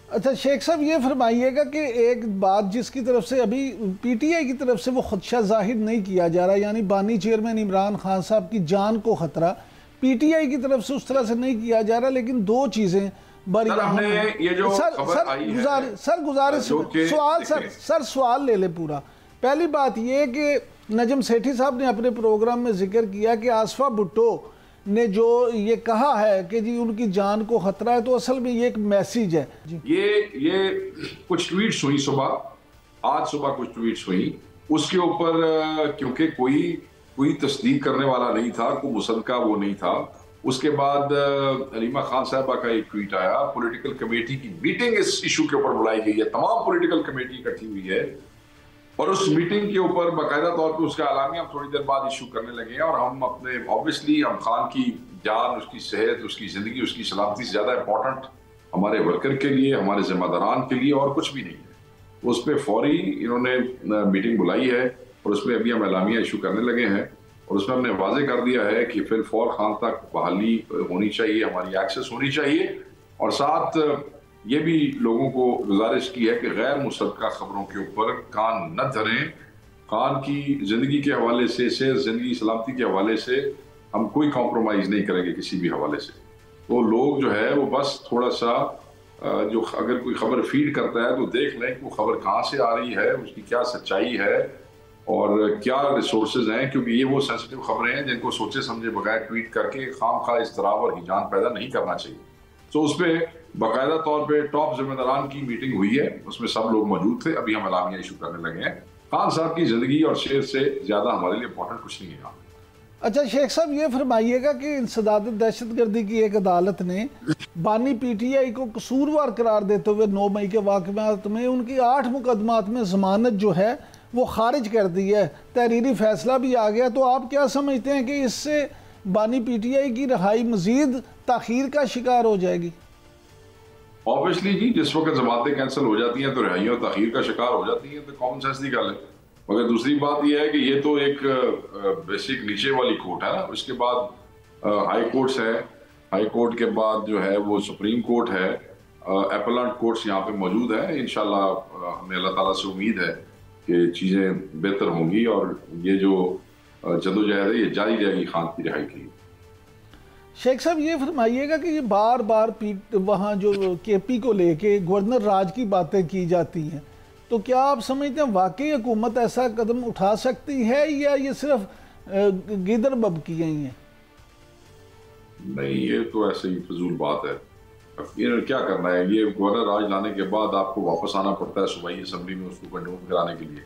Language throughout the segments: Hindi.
अच्छा शेख साहब, ये फरमाइएगा कि एक बात जिसकी तरफ से अभी पीटीआई की तरफ से वो खदशा जाहिर नहीं किया जा रहा, यानी बानी चेयरमैन इमरान खान साहब की जान को खतरा पीटीआई की तरफ से उस तरह से नहीं किया जा रहा, लेकिन दो चीजें बड़ी अहम हैं। गुजारिश सवाल ले ले पूरा। पहली बात ये कि नजम सेठी साहब ने अपने प्रोग्राम में जिक्र किया कि आसफा भुट्टो ने जो ये कहा है कि जी उनकी जान को खतरा है, तो असल में ये एक मैसेज है जी। ये कुछ ट्वीट्स हुई सुबह, आज सुबह कुछ ट्वीट्स हुई, उसके ऊपर क्योंकि कोई तस्दीक करने वाला नहीं था, कोई मुसद्दका वो नहीं था। उसके बाद हलीमा खान साहबा का एक ट्वीट आया, पॉलिटिकल कमेटी की मीटिंग इस इशू के ऊपर बुलाई गई है, तमाम पॉलिटिकल कमेटी इकट्ठी हुई है और उस मीटिंग के ऊपर बाकायदा तौर पे उसका एलामिया हम थोड़ी देर बाद इशू करने लगे हैं। और हम अपने ऑब्वियसली हम खान की जान, उसकी सेहत, उसकी ज़िंदगी, उसकी सलामती से ज़्यादा इंपॉर्टेंट हमारे वर्कर के लिए, हमारे जिम्मेदारान के लिए और कुछ भी नहीं है। उस पर फौरी इन्होंने मीटिंग बुलाई है और उसमें अभी हम एलामिया इशू करने लगे हैं और उसमें हमने वाजे कर दिया है कि फिर फौर खान तक बहाली होनी चाहिए, हमारी एक्सेस होनी चाहिए। और साथ ये भी लोगों को गुजारिश की है कि गैर मुसद्दका खबरों के ऊपर कान न धरें। खान की ज़िंदगी के हवाले से, सेहत, ज़िंदगी, सलामती के हवाले से हम कोई कॉम्प्रोमाइज़ नहीं करेंगे किसी भी हवाले से। तो लोग जो है वो बस थोड़ा सा जो अगर कोई खबर फीड करता है तो देख लें कि वो खबर कहाँ से आ रही है, उसकी क्या सच्चाई है और क्या रिसोर्सेज हैं, क्योंकि ये वो सेंसिटिव खबरें हैं जिनको सोचे समझे बगैर ट्वीट करके खामखा इज़्तिराब और हिजान पैदा नहीं करना चाहिए। तो उस पर बाकायदा तौर पे टॉप जिम्मेदारान की मीटिंग हुई है, उसमें सब लोग मौजूद थे। अभी हम एलामिया इशू करने लगे हैं। खान साहब की जिंदगी और शेर से ज्यादा हमारे लिए इंपॉर्टेंट कुछ नहीं है। अच्छा शेख साहब, ये फरमाइएगा कि इंसदाद दहशतगर्दी की एक अदालत ने बानी पीटीआई को कसूरवार करार देते हुए 9 मई के वाक़यात में उनकी 8 मुकदमात में जमानत जो है वो खारिज कर दी है, तहरीरी फैसला भी आ गया। तो आप क्या समझते हैं कि इससे बानी पीटीआई की रिहाई मजीद ताखीर का शिकार हो जाएगी? ऑब्वियसली जी, जिस वक्त जमानतें कैंसिल हो जाती हैं तो रिहाई और ताखीर का शिकार हो जाती हैं, तो कॉमन सेंस की गल है। मगर दूसरी बात यह है कि ये तो एक बेसिक नीचे वाली कोर्ट है ना, उसके बाद हाई कोर्ट्स है, हाई कोर्ट के बाद जो है वो सुप्रीम कोर्ट है, एपलेंट कोर्ट्स यहाँ पे मौजूद है। इंशाल्लाह हमें अल्लाह ताला से उम्मीद है कि चीज़ें बेहतर होंगी और ये जो जदोजहद है ये जारी रहेगी खान की रिहाई के लिए। शेख साहब, ये फरमाइएगा कि ये बार बार वहाँ जो केपी को लेके गवर्नर राज की बातें की जाती हैं, तो क्या आप समझते हैं वाकई हुकूमत ऐसा कदम उठा सकती है या ये सिर्फ गिदर बबकियाँ ही हैं? नहीं, ये तो ऐसे ही फजूल बात है। ये क्या करना है, ये गवर्नर राज लाने के बाद आपको वापस आना पड़ता है सूबाई असेंबली में उसको कंट्रोल कराने के लिए।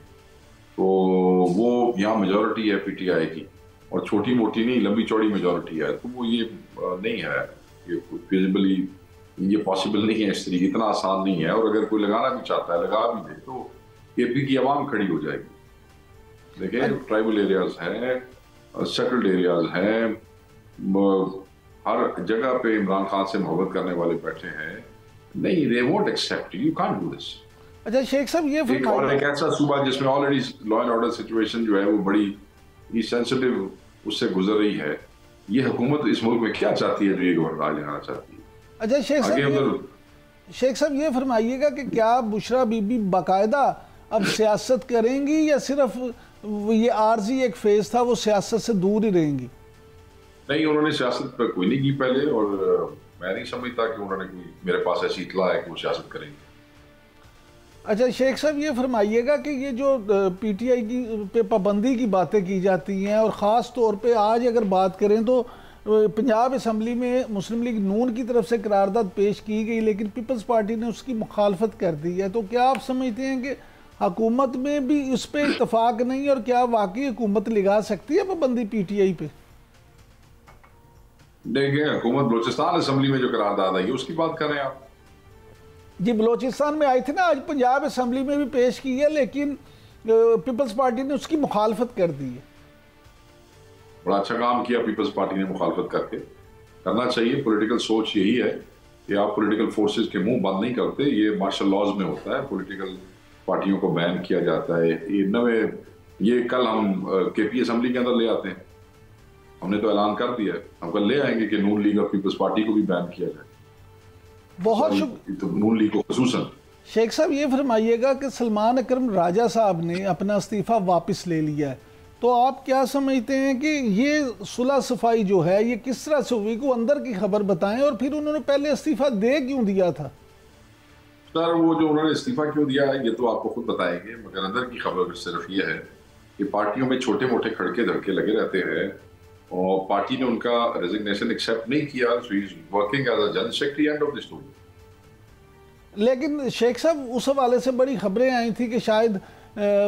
तो वो यहाँ मेजॉरिटी है पीटीआई की और छोटी मोटी नहीं, लंबी चौड़ी मेजॉरिटी है। तो वो ये नहीं है, ये फिजिबली ये पॉसिबल नहीं है, इस तरीके इतना आसान नहीं है। और अगर कोई लगाना भी चाहता है, लगा भी दे, तो केपी की आवाम खड़ी हो जाएगी। देखिए, ट्राइबल एरियाज हैं, सेटल्ड एरियाज हैं, हर जगह पे इमरान खान से मोहब्बत करने वाले बैठे हैं। नहीं, they won't accept, you can't do this. अच्छा शेख साहब, ये एक ऐसा सूबा जिसमें already law and order situation जो है वो बड़ी सेंसिटिव उससे गुजर रही है, ये हुकूमत इस मुल्क में क्या चाहती है जो ये गवर्नर राज लगाना चाहती है? अच्छा शेख साहब, ये फरमाइएगा कि क्या बुशरा बीबी बाकायदा अब सियासत करेंगी या सिर्फ ये आर्जी एक फेज था, वो सियासत से दूर ही रहेंगी? नहीं, उन्होंने सियासत पर कोई नहीं की पहले, और मैं नहीं समझता कि उन्होंने कोई, मेरे पास ऐसी इतला है कि वो सियासत करेंगे। अच्छा शेख साहब, ये फरमाइएगा कि ये जो पीटीआई की पे पाबंदी की बातें की जाती हैं, और ख़ास तौर पे आज अगर बात करें तो पंजाब असम्बली में मुस्लिम लीग नून की तरफ से करारदाद पेश की गई, लेकिन पीपल्स पार्टी ने उसकी मुखालफत कर दी है। तो क्या आप समझते हैं कि हुकूमत में भी उस पर इतफाक़ नहीं, और क्या वाकई हुकूमत लगा सकती है पाबंदी पीटीआई पे? देखिए, हुकूमत बलोचिस्तान असम्बली में जो करारदाद आई है उसकी बात करें आप। जी, बलोचिस्तान में आई थी ना, आज पंजाब असम्बली में भी पेश की है, लेकिन पीपल्स पार्टी ने उसकी मुखालफत कर दी है। बड़ा अच्छा काम किया पीपल्स पार्टी ने मुखालफत करके। करना चाहिए, पॉलिटिकल सोच यही है कि आप पॉलिटिकल फोर्सेस के मुंह बंद नहीं करते। ये मार्शल लॉज में होता है, पॉलिटिकल पार्टियों को बैन किया जाता है। ये कल हम केपी असम्बली के अंदर ले आते हैं, हमने तो ऐलान कर दिया है, हम कल ले आएंगे कि नून लीग और पीपल्स पार्टी को भी बैन किया जाए। बहुत तो नून लीग को खसूसन। शेख साहब ये फरमाइएगा कि सलमान अकरम राजा साहब ने अपना इस्तीफ़ा वापस ले लिया है, तो आप क्या समझते हैं कि ये सुलह सफाई जो है ये किस तरह से हुई? को अंदर की खबर बताएं, और फिर उन्होंने पहले इस्तीफ़ा दे क्यों दिया था? सर वो जो उन्होंने इस्तीफा क्यों दिया है ये तो आपको खुद बताएंगे, मगर अंदर की खबर सिर्फ ये है कि पार्टियों में छोटे मोटे खड़के धड़के लगे रहते हैं और पार्टी ने उनका रेजिग्नेशन एक्सेप्ट नहीं किया, so he is working as a general secretary, end of the story. लेकिन शेख साहब उस हवाले से बड़ी खबरें आई थी कि शायद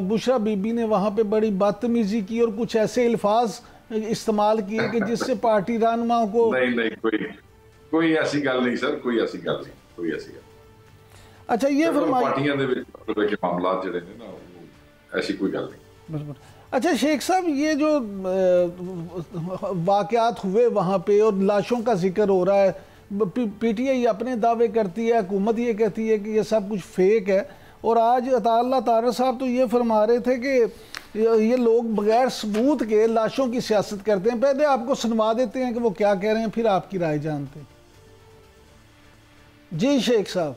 बुशरा बीबी ने वहाँ पे बड़ी बदतमीजी की और कुछ ऐसे अल्फाज इस्तेमाल किए कि जिससे पार्टी रहनुमाओं को नहीं कोई ऐसी गल नहीं सर, कोई ऐसी गल नहीं, कोई ऐसी गल। अच्छा ये पार्टियां दे विच मामला जिहड़े ने ना ऐसी कोई गल नहीं। अच्छा शेख साहब ये जो वाकयात हुए वहाँ पे और लाशों का जिक्र हो रहा है, पीटीआई अपने दावे करती है, हुकूमत ये कहती है कि ये सब कुछ फेक है, और आज अताउल्लाह तारा साहब तो ये फरमा रहे थे कि ये लोग बगैर सबूत के लाशों की सियासत करते हैं। पहले आपको सुनवा देते हैं कि वो क्या कह रहे हैं, फिर आपकी राय जानते हैं। जी शेख साहब।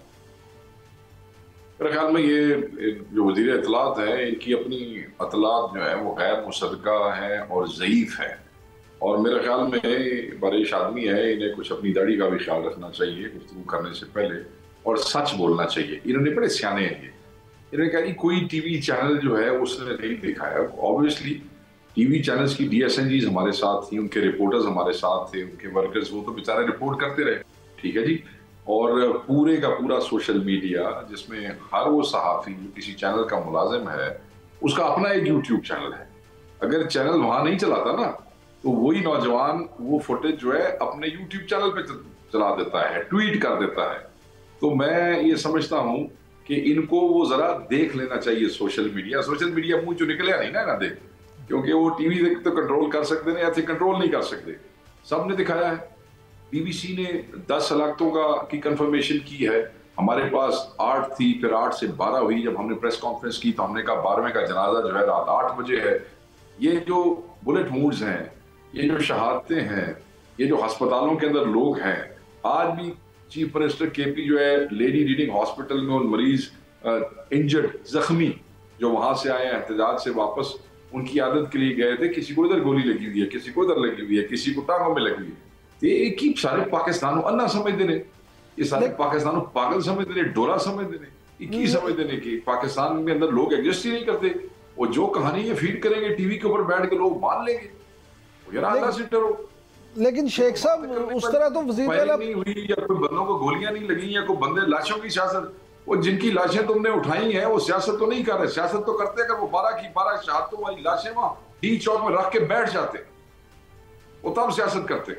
मेरे ख्याल में ये जो वज़ीर इत्तलात है इनकी अपनी इत्तलात जो है वो गैर मुसद्दका है और ज़ईफ़ है, और मेरे ख्याल में बरेश आदमी है, इन्हें कुछ अपनी दाढ़ी का भी ख्याल रखना चाहिए गुफ्तगू करने से पहले, और सच बोलना चाहिए। इन्होंने बड़े सियाने हैं, इन्होंने कहा कोई टीवी चैनल जो है उसने नहीं दिखाया। ऑब्वियसली टीवी चैनल्स की DSNGs हमारे साथ थी, उनके रिपोर्टर्स हमारे साथ थे, उनके वर्कर्स वो तो बेचारे रिपोर्ट करते रहे, ठीक है जी। और पूरे का पूरा सोशल मीडिया जिसमें हर वो सहाफ़ी जो किसी चैनल का मुलाजिम है उसका अपना एक यूट्यूब चैनल है, अगर चैनल वहां नहीं चलाता ना तो वही नौजवान वो फुटेज जो है अपने यूट्यूब चैनल पे चला देता है, ट्वीट कर देता है। तो मैं ये समझता हूं कि इनको वो जरा देख लेना चाहिए सोशल मीडिया मुंह जो निकले नहीं ना देख, क्योंकि वो टीवी तो कंट्रोल कर सकते हैं, ऐसे कंट्रोल नहीं कर सकते। सबने दिखाया है, BBC ने 10 हलाकतों की कंफर्मेशन की है, हमारे पास 8 थी, फिर 8 से 12 हुई। जब हमने प्रेस कॉन्फ्रेंस की तो हमने कहा 12वें का जनाजा जो है रात 8 बजे है। ये जो बुलेट वुंड्स हैं, ये जो शहादतें हैं, ये जो अस्पतालों के अंदर लोग हैं, आज भी चीफ मिनिस्टर KP जो है लेडी रीडिंग हॉस्पिटल में उन मरीज इंजर्ड जख्मी जो वहां से आए हैं एहतजाज से वापस, उनकी आदत के लिए गए थे, किसी को इधर गोली लगी हुई है, किसी को इधर लगी हुई है, किसी को टांगों में लगी हुई है। ये एक ही सारे पाकिस्तानों अन्ना समझते ने, ये सारे पाकिस्तानों पागल समझते ने, डोरा समझते ने, एक ही समझते ने कि पाकिस्तान के अंदर लोग एग्जिस्ट ही नहीं करते। वो जो कहानी ये फीड करेंगे टीवी के ऊपर बैठ के लोग मान लेंगे, यार अल्लाह से डरो। लेकिन शेख साहब उस तरह तो वज़ीर नहीं हुई, या कोई बंदों को गोलियां नहीं लगी, या कोई बंदे लाशों की सियासत, वो जिनकी लाशें तुमने उठाई हैं वो सियासत तो नहीं कर रहे। सियासत तो करते अगर वो 12 की 12 शहादतों वाली लाशें वहां डी चौक में रख के बैठ जाते, वो तब सियासत करते।